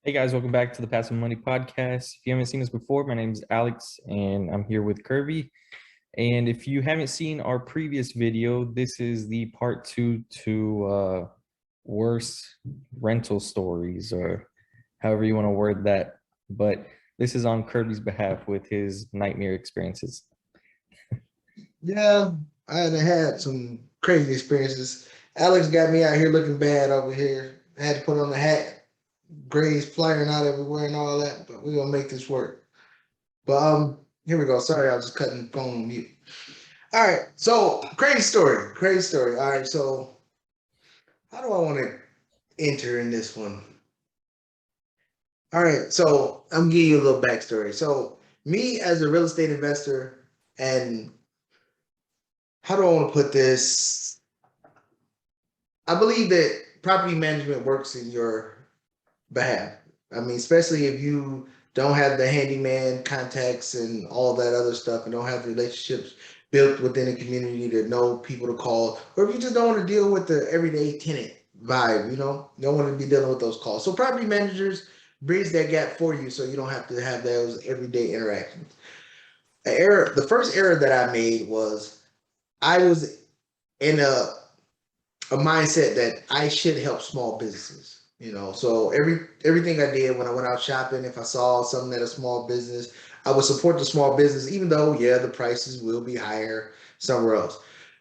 Hey guys, welcome back to the Passive Money Podcast. If you haven't seen us before, my name is Alex and I'm here with Kirby. And if you haven't seen our previous video, this is the part two to worst rental stories, or however you want to word that. But this is on Kirby's behalf with his nightmare experiences. Yeah, I had some crazy experiences. Alex got me out here looking bad over here. I had to put on a hat, grays flying out everywhere and all that, but we're gonna make this work. But here we go. Sorry, I was just cutting the phone on mute. All right, so crazy story, crazy story. All right, so how do I want to enter in this one? All right, so I'm gonna give you a little backstory. So me as a real estate investor, and how do I want to put this? I believe that property management works in your behalf. I mean, especially if you don't have the handyman contacts and all that other stuff and don't have relationships built within a community to know people to call, or if you just don't want to deal with the everyday tenant vibe, you don't want to be dealing with those calls. So property managers bridge that gap for you so you don't have to have those everyday interactions. The first error that I made was I was in a mindset that I should help small businesses. So everything I did when I went out shopping, if I saw something at a small business, I would support the small business, even though the prices will be higher somewhere else.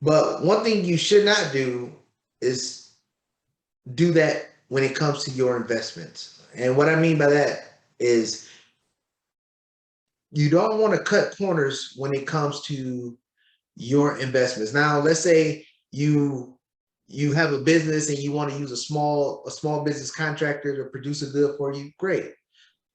But one thing you should not do is do that when it comes to your investments. And what I mean by that is you don't want to cut corners when it comes to your investments. Now, let's say you have a business and you want to use a small business contractor to produce a good for you, great.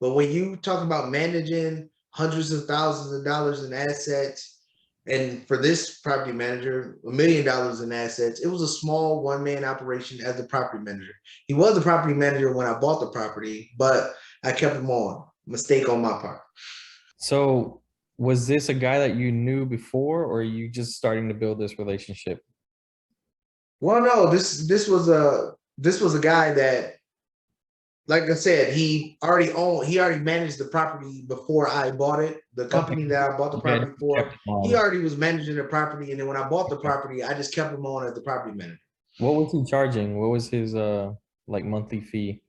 But when you talk about managing hundreds of thousands of dollars in assets, and for this property manager, $1 million in assets, it was a small one-man operation as the property manager. He was the property manager when I bought the property, but I kept him on. Mistake on my part. So, was this a guy that you knew before, or are you just starting to build this relationship? Well, no, this was a guy that, like I said, he already managed the property before I bought it. The Okay. company that I bought the Yeah, property for, kept him he on. already was managing the property. And then when I bought the property, I just kept him on as the property manager. What was he charging? What was his like monthly fee?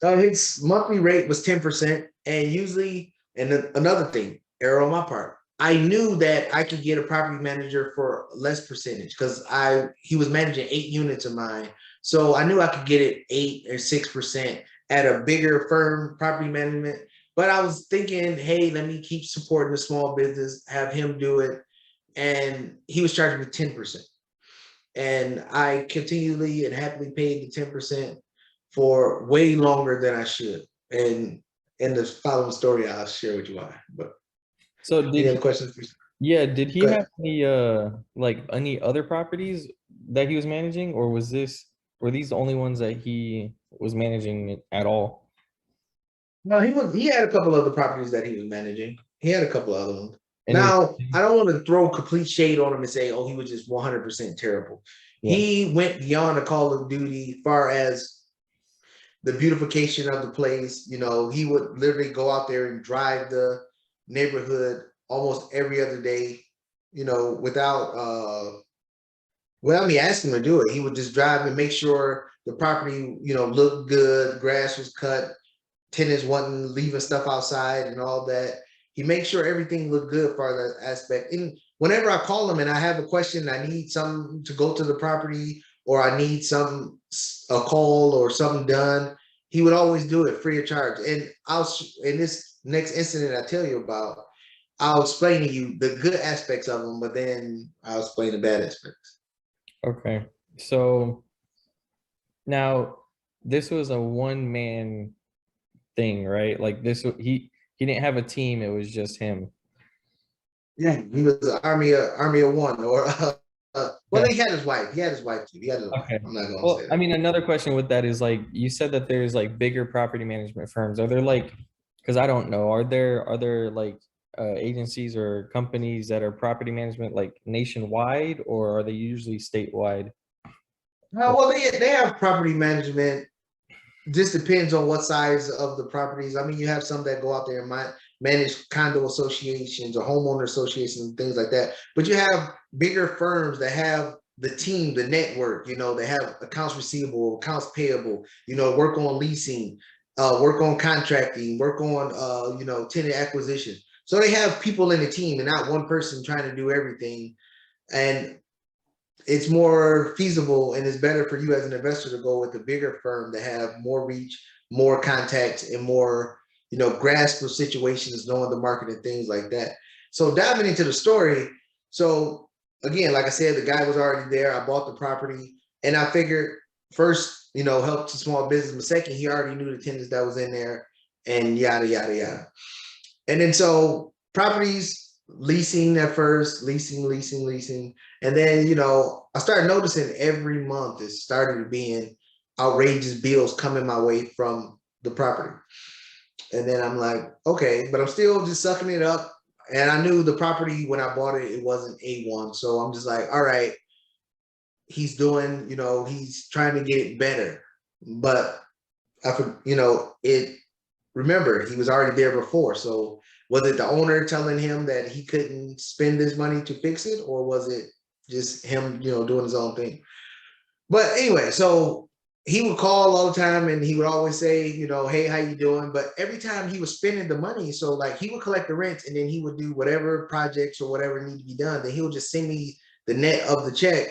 His monthly rate was 10%. And usually, and then another thing, error on my part, I knew that I could get a property manager for less percentage because I he was managing 8 units of mine. So I knew I could get it 8 or 6% at a bigger firm property management. But I was thinking, hey, let me keep supporting the small business, have him do it. And he was charging me 10%. And I continually and happily paid the 10% for way longer than I should. And in the following story, I'll share with you why. But So any did other he, questions? yeah, did he Go have ahead. any like any other properties that he was managing, or were these the only ones that he was managing at all? No, he had a couple other properties that he was managing. He had a couple other ones. And it was Now, I don't want to throw complete shade on him and say, oh, he was just 100% terrible. yeah. He went beyond the Call of Duty far as the beautification of the place. He would literally go out there and drive the neighborhood almost every other day, without me asking him to do it. He would just drive and make sure the property, looked good, grass was cut, tenants wasn't leaving stuff outside and all that. He makes sure everything looked good for that aspect. And whenever I call him and I have a question, I need something to go to the property or I need a call or something done, he would always do it free of charge. And in this next incident I tell you about, I'll explain to you the good aspects of them, but then I'll explain the bad aspects. Okay. So now this was a one man thing, right? Like he didn't have a team, it was just him. Yeah, he was an army of one, or well, Okay. he had his wife. He had his wife too. He had his wife. Okay. I'm not gonna Well, say I that. mean, another question with that is like you said that there's like bigger property management firms. Are there like, because I don't know, are there like agencies or companies that are property management like nationwide, or are they usually statewide? Well, they have property management. just depends on what size of the properties. I mean, you have some that go out there and manage condo associations or homeowner associations and things like that. But you have bigger firms that have the team, the network, they have accounts receivable, accounts payable, work on leasing, work on contracting, work on, tenant acquisition. So they have people in the team and not one person trying to do everything. And it's more feasible and it's better for you as an investor to go with a bigger firm that have more reach, more contacts, and more, grasp of situations, knowing the market and things like that. So diving into the story. So again, like I said, the guy was already there. I bought the property and I figured first, help to small business. But second, he already knew the tenants that was in there and yada, yada, yada. And then so properties leasing at first, leasing. And then, I started noticing every month it started being outrageous bills coming my way from the property. And then I'm like, okay, but I'm still just sucking it up. And I knew the property when I bought it, it wasn't A1. So I'm just like, all right, he's doing, he's trying to get it better. But remember, he was already there before. So was it the owner telling him that he couldn't spend this money to fix it? Or was it just him, doing his own thing? But anyway, so he would call all the time and he would always say, hey, how you doing? But every time he was spending the money, so like he would collect the rent and then he would do whatever projects or whatever need to be done. Then he would just send me the net of the check,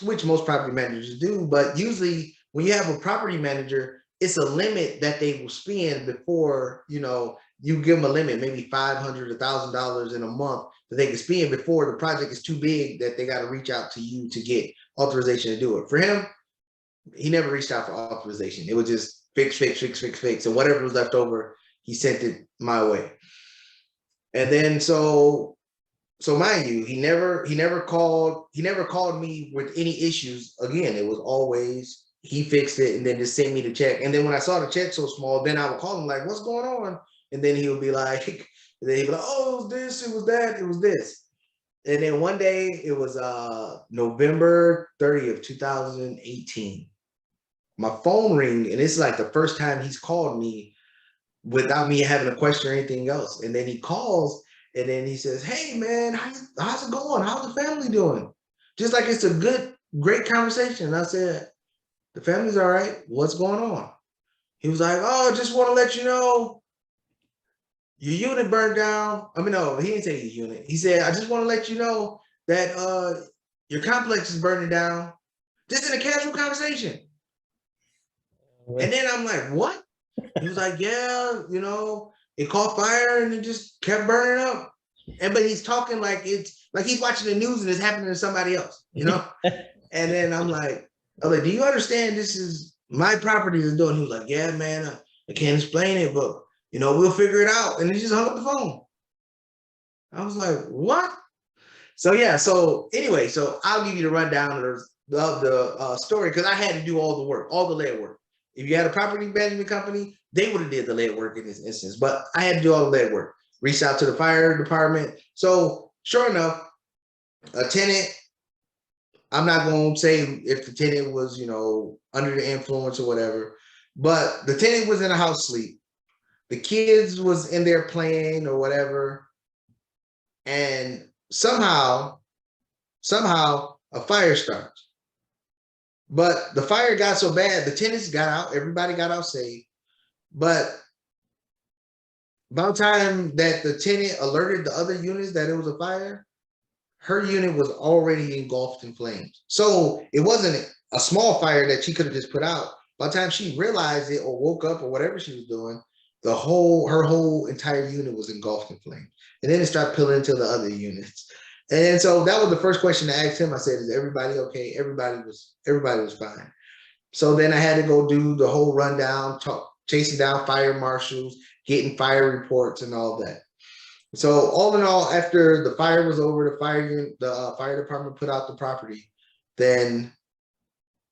which most property managers do. But usually when you have a property manager, it's a limit that they will spend before, you give them a limit, maybe $500, $1,000 in a month that they can spend before the project is too big that they got to reach out to you to get authorization to do it. For him, he never reached out for authorization. It was just fix. And whatever was left over, he sent it my way. And then so mind you, he never called me with any issues. Again, it was always he fixed it and then just sent me the check. And then when I saw the check so small, then I would call him like, what's going on? And then he'll be like, oh, it was this, it was that, it was this. And then one day it was November 30th, 2018. My phone ring, and it's like the first time he's called me without me having a question or anything else. And then he calls and then he says, hey man, how's it going? How's the family doing? Just like it's a great conversation. And I said, the family's all right. What's going on? He was like, oh, just want to let you know your unit burned down. I mean, no, he didn't say your unit. He said, I just want to let you know that your complex is burning down. Just in a casual conversation. And then I'm like, what? He was like, yeah, it caught fire and it just kept burning up. But he's talking like it's like he's watching the news and it's happening to somebody else, And then I'm like, do you understand this is my property is doing? He was like, yeah, man, I can't explain it, but we'll figure it out. And he just hung up the phone. I was like, what? So yeah, so anyway, so I'll give you the rundown of the story because I had to do all the work, all the lead work. If you had a property management company, they would have did the lead work in this instance, but I had to do all the lead work. Reached out to the fire department. So sure enough, a tenant, I'm not going to say if the tenant was, under the influence or whatever, but the tenant was in a house sleep. The kids was in there playing or whatever. And somehow a fire starts. But the fire got so bad, the tenants got out, everybody got out safe. But by the time that the tenant alerted the other units that it was a fire, her unit was already engulfed in flames. So it wasn't a small fire that she could have just put out. By the time she realized it or woke up or whatever she was doing, her whole entire unit was engulfed in flames. And then it started peeling into the other units. And so that was the first question I asked him. I said, is everybody okay? Everybody was fine. So then I had to go do the whole rundown, chasing down fire marshals, getting fire reports and all that. So all in all, after the fire was over, the fire department put out the property, then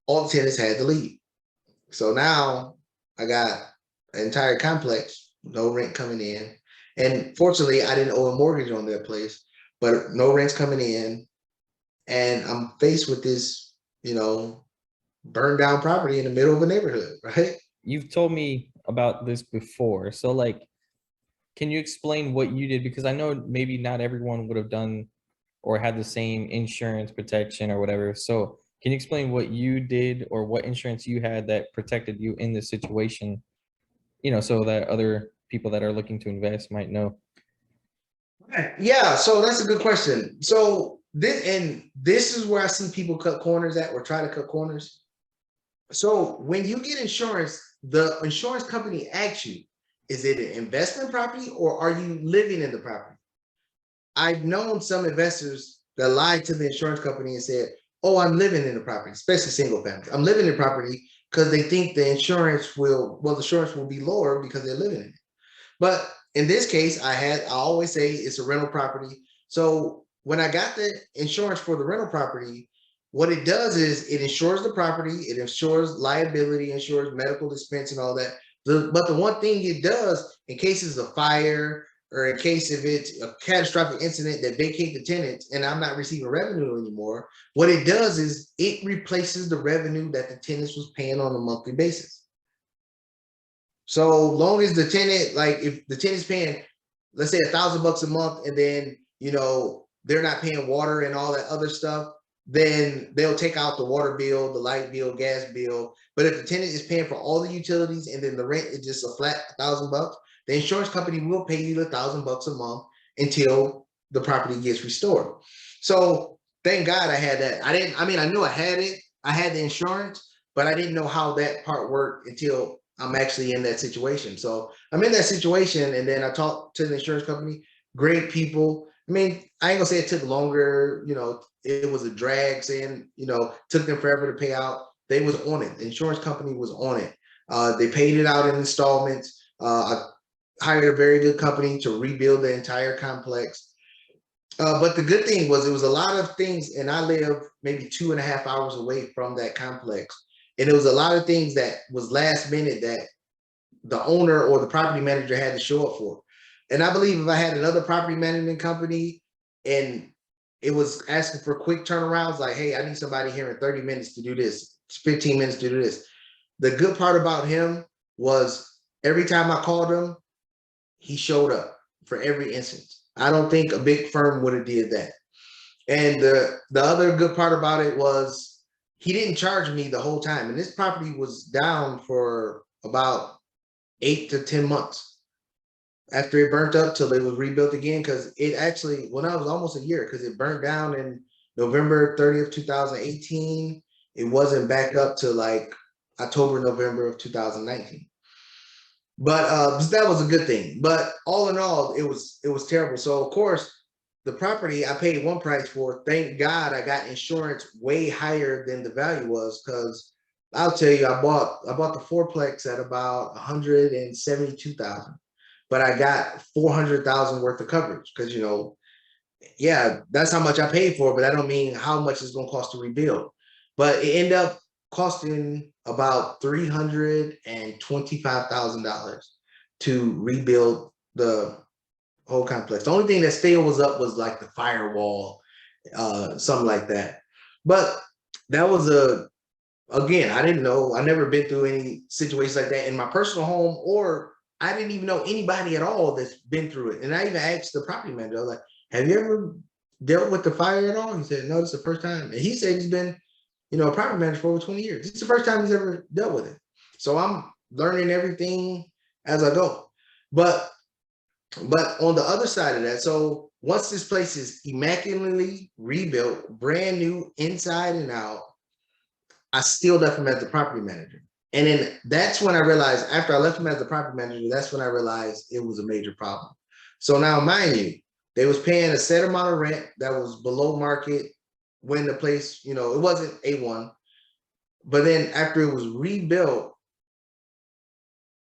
all the tenants had to leave. So now I got an entire complex, no rent coming in. And fortunately, I didn't owe a mortgage on that place, but no rent's coming in. And I'm faced with this, burned down property in the middle of a neighborhood, right? you've told me about this before. So like, can you explain what you did? Because I know maybe not everyone would have done or had the same insurance protection or whatever. So can you explain what you did or what insurance you had that protected you in this situation? So that other people that are looking to invest might know. Yeah, so that's a good question. So this is where I see people cut corners at or try to cut corners. So when you get insurance, the insurance company asks you, is it an investment property or are you living in the property? I've known some investors that lied to the insurance company and said, oh, I'm living in the property, especially single family. I'm living in the property because they think the insurance will be lower because they're living in it. But in this case, I always say it's a rental property. So when I got the insurance for the rental property, what it does is it insures the property, it insures liability, insures medical expense and all that. But the one thing it does in cases of fire or in case if it's a catastrophic incident that vacate the tenants and I'm not receiving revenue anymore, what it does is it replaces the revenue that the tenants was paying on a monthly basis. So long as the tenant, like if the tenant's paying, let's say $1,000 a month, and then they're not paying water and all that other stuff, then they'll take out the water bill, the light bill, gas bill. But if the tenant is paying for all the utilities and then the rent is just a flat $1,000, the insurance company will pay you the $1,000 a month until the property gets restored. So thank God I had that. I knew I had it. I had the insurance, but I didn't know how that part worked until I'm actually in that situation. So I'm in that situation, and then I talked to the insurance company. Great people. I mean, I ain't gonna say it took longer. It was a drag. Saying took them forever to pay out. They was on it. The insurance company was on it. They paid it out in installments. I hired a very good company to rebuild the entire complex. But the good thing was it was a lot of things, and I live maybe 2.5 hours away from that complex. And it was a lot of things that was last minute that the owner or the property manager had to show up for. And I believe if I had another property management company and it was asking for quick turnarounds, like, hey, I need somebody here in 30 minutes to do this, 15 minutes to do this. The good part about him was every time I called him, he showed up for every instance. I don't think a big firm would have did that. And the other good part about it was he didn't charge me the whole time. And this property was down for about 8 to 10 months after it burnt up till it was rebuilt again. Because it actually, well, that was almost a year because it burnt down in November 30th, 2018. It wasn't back up to like October, November of 2019. But that was a good thing. But all in all, it was terrible. So of course, the property I paid one price for. Thank God I got insurance way higher than the value was, because I'll tell you, I bought the fourplex at about 172,000, but I got 400,000 worth of coverage because yeah, that's how much I paid for, but that don't mean how much it's gonna cost to rebuild. But it ended up costing about $325,000 to rebuild the whole complex. The only thing that still was up was like the firewall, something like that. But that was again, I didn't know. I never been through any situations like that in my personal home, or I didn't even know anybody at all that's been through it. And I even asked the property manager, I was like, have you ever dealt with the fire at all? He said, no, it's the first time. And he said he's been, a property manager for over 20 years. It's the first time he's ever dealt with it. So I'm learning everything as I go. But on the other side of that, so once this place is immaculately rebuilt, brand new inside and out, I still left him as the property manager. And then that's when I realized, after I left him as the property manager, that's when I realized it was a major problem. So now, mind you, they was paying a set amount of rent that was below market when the place, it wasn't A1. But then after it was rebuilt,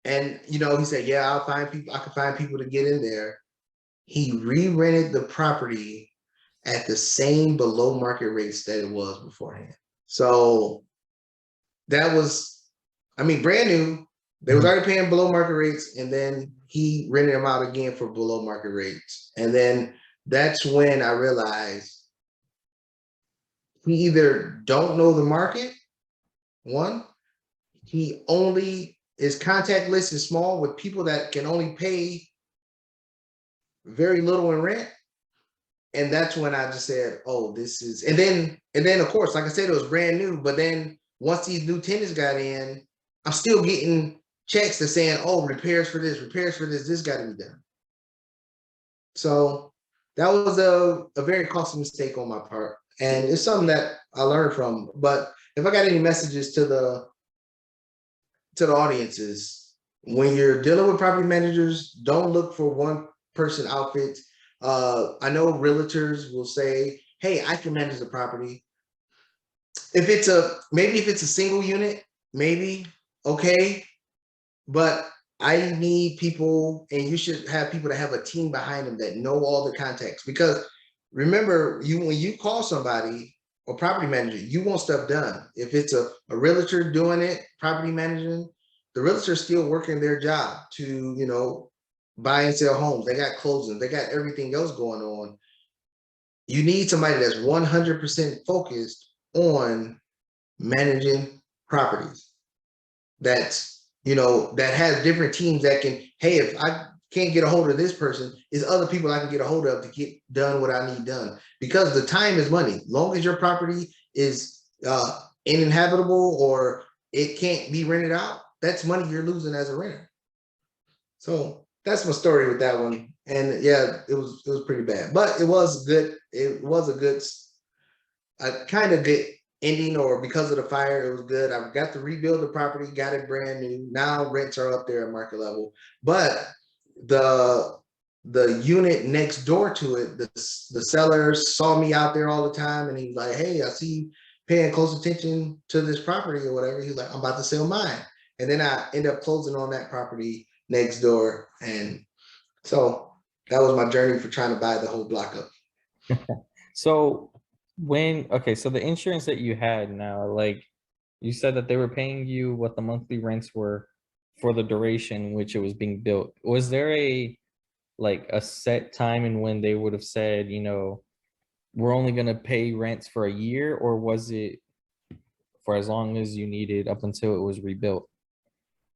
and he said, yeah, I'll find people, I can find people to get in there. He re-rented the property at the same below market rates that it was beforehand. So that was, brand new. They was already paying below market rates, and then he rented them out again for below market rates. And then that's when I realized he either don't know the market, one, he only his contact list is small with people that can only pay very little in rent. And that's when I just said, oh, this is, and then of course, like I said, it was brand new. But then once these new tenants got in, I'm still getting checks that saying, oh, repairs for this, this got to be done. So that was a very costly mistake on my part. And it's something that I learned from. But if I got any messages to the audiences, when you're dealing with property managers, don't look for one person outfits. I know realtors will say, hey, I can manage the property. If it's a single unit, maybe, okay. But I need people, and you should have people that have a team behind them that know all the context. Because remember, when you call somebody or property manager, you want stuff done. If it's a realtor doing it, property managing, the realtor is still working their job to, buy and sell homes. They got closings, they got everything else going on. You need somebody that's 100% focused on managing properties. That has different teams that can, hey, if I can't get a hold of this person, is other people I can get a hold of to get done what I need done. Because the time is money. Long as your property is uninhabitable or it can't be rented out, that's money you're losing as a renter. So that's my story with that one. And yeah, it was pretty bad, but it was good. It was a kind of good ending, or because of the fire, it was good. I got to rebuild the property, got it brand new. Now rents are up there at market level. But the unit next door to it, the seller saw me out there all the time, and he's like, hey, I see you paying close attention to this property or whatever. He's like, I'm about to sell mine. And then I end up closing on that property next door. And so that was my journey for trying to buy the whole block up. So so the insurance that you had now, like you said that they were paying you what the monthly rents were for the duration in which it was being built. Was there a set time in when they would have said, we're only going to pay rents for a year, or was it for as long as you needed up until it was rebuilt?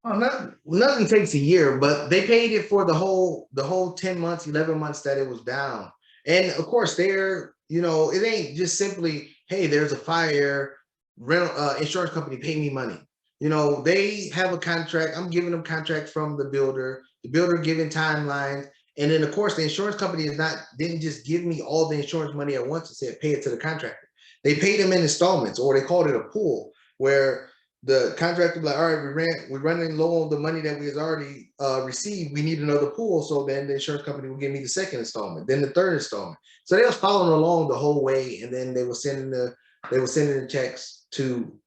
Oh, nothing takes a year, but they paid it for the whole 10 months, 11 months that it was down. And of course, it ain't just simply, hey, there's a fire, rental insurance company, pay me money. They have a contract. I'm giving them contracts from the builder giving timelines. And then of course, the insurance company didn't just give me all the insurance money at once and said, pay it to the contractor. They paid them in installments, or they called it a pool, where the contractor be like, all right, we're running low on the money that we has already received. We need another pool. So then the insurance company will give me the second installment, then the third installment. So they was following along the whole way, and then they were sending the checks to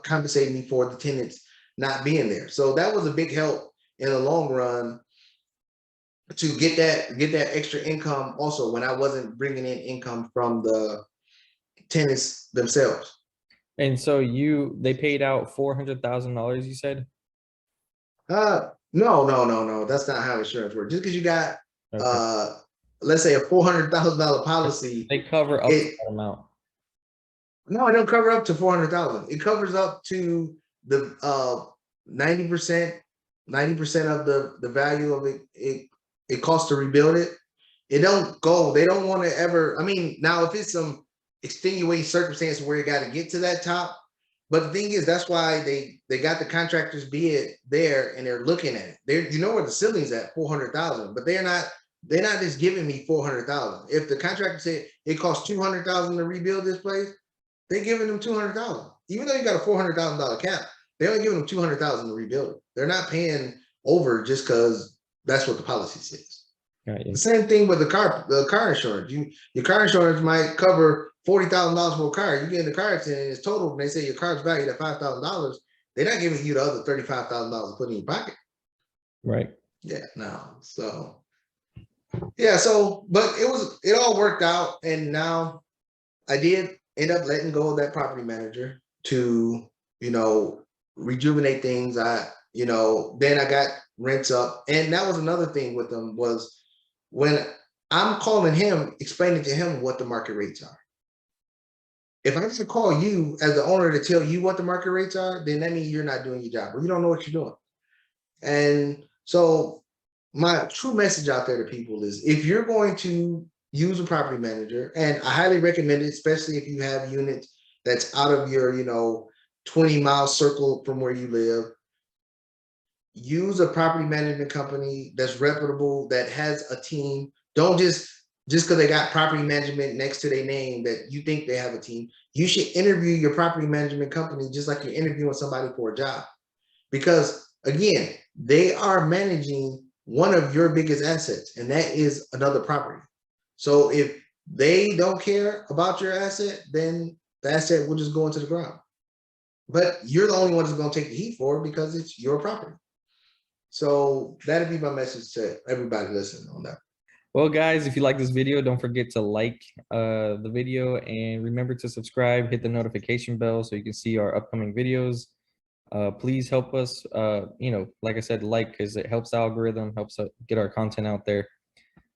compensate me for the tenants not being there. So that was a big help in the long run to get that extra income. Also, when I wasn't bringing in income from the tenants themselves. And so they paid out $400,000, you said? No. That's not how insurance works. Just because you got Okay. let's say a $400,000 policy, They cover up to that amount. No, it don't cover up to 400,000. It covers up to the 90% of the value of it. It costs to rebuild it. They don't want to ever. I mean, now if it's some extenuating circumstance where you got to get to that top. But the thing is, that's why they got the contractors be it there, and they're looking at it. Where the ceiling's at, 400,000, but they're not just giving me 400,000. If the contractor said it costs 200,000 to rebuild this place, they're giving them 200,000. Even though you got a $400,000 cap, they're only giving them 200,000 to rebuild it. They're not paying over just because that's what the policy says. The same thing with the car insurance. Your car insurance might cover $40,000 for a car. You get in the car accident, it's total, and they say your car's valued at $5,000. They're not giving you the other $35,000 to put in your pocket. Right. Yeah. No. So. Yeah. So, but it all worked out, and now I did end up letting go of that property manager to rejuvenate things. Then I got rents up, and that was another thing with them was, when I'm calling him, explaining to him what the market rates are. If I just call you as the owner to tell you what the market rates are, then that means you're not doing your job or you don't know what you're doing. And so my true message out there to people is if you're going to use a property manager, and I highly recommend it, especially if you have units that's out of your, 20-mile circle from where you live, use a property management company that's reputable, that has a team. Don't just because they got property management next to their name that you think they have a team. You should interview your property management company just like you're interviewing somebody for a job. Because again, they are managing one of your biggest assets, and that is another property. So if they don't care about your asset, then the asset will just go into the ground. But you're the only one that's going to take the heat for it because it's your property. So that'd be my message to everybody listening on that. Well, guys, if you like this video, don't forget to like the video and remember to subscribe, hit the notification bell so you can see our upcoming videos. Please help us, like I said, because it helps the algorithm, helps get our content out there.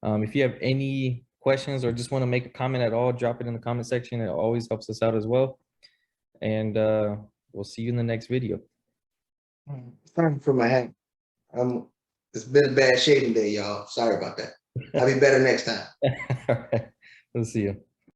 If you have any questions or just want to make a comment at all, drop it in the comment section. It always helps us out as well. And we'll see you in the next video. Sorry for my hat. It's been a bad shaving day, y'all. Sorry about that. I'll be better next time. All right. We'll see you.